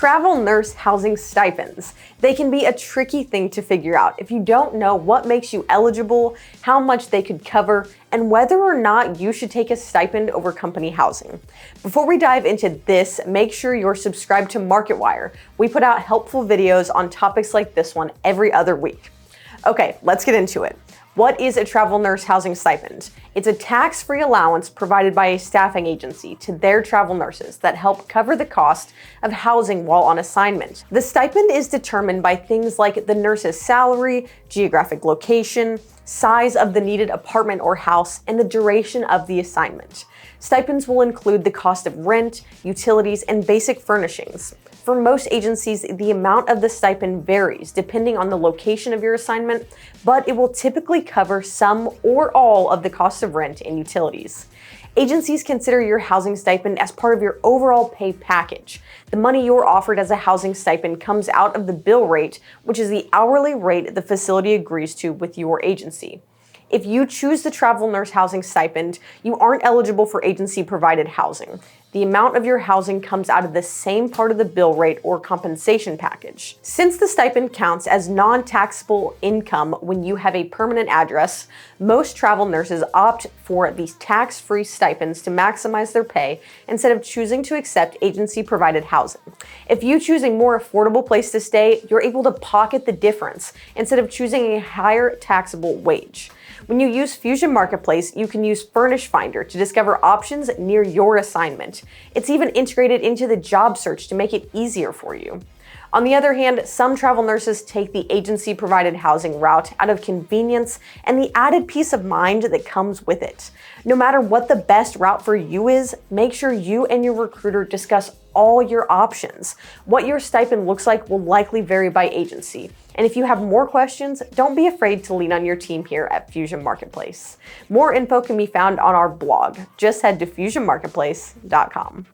Travel nurse housing stipends. They can be a tricky thing to figure out if you don't know what makes you eligible, how much they could cover, and whether or not you should take a stipend over company housing. Before we dive into this, make sure you're subscribed to Marketwire. We put out helpful videos on topics like this one every other week. Okay, let's get into it. What is a travel nurse housing stipend? It's a tax-free allowance provided by a staffing agency to their travel nurses that help cover the cost of housing while on assignment. The stipend is determined by things like the nurse's salary, geographic location, size of the needed apartment or house, and the duration of the assignment. Stipends will include the cost of rent, utilities, and basic furnishings. For most agencies, the amount of the stipend varies depending on the location of your assignment, but it will typically cover some or all of the cost of rent and utilities. Agencies consider your housing stipend as part of your overall pay package. The money you're offered as a housing stipend comes out of the bill rate, which is the hourly rate the facility agrees to with your agency. If you choose the travel nurse housing stipend, you aren't eligible for agency-provided housing. The amount of your housing comes out of the same part of the bill rate or compensation package. Since the stipend counts as non-taxable income when you have a permanent address, most travel nurses opt for these tax-free stipends to maximize their pay instead of choosing to accept agency-provided housing. If you choose a more affordable place to stay, you're able to pocket the difference instead of choosing a higher taxable wage. When you use Fusion Marketplace, you can use Furnish Finder to discover options near your assignment. It's even integrated into the job search to make it easier for you. On the other hand, some travel nurses take the agency-provided housing route out of convenience and the added peace of mind that comes with it. No matter what the best route for you is, make sure you and your recruiter discuss all your options. What your stipend looks like will likely vary by agency. And if you have more questions, don't be afraid to lean on your team here at Fusion Marketplace. More info can be found on our blog. Just head to fusionmarketplace.com.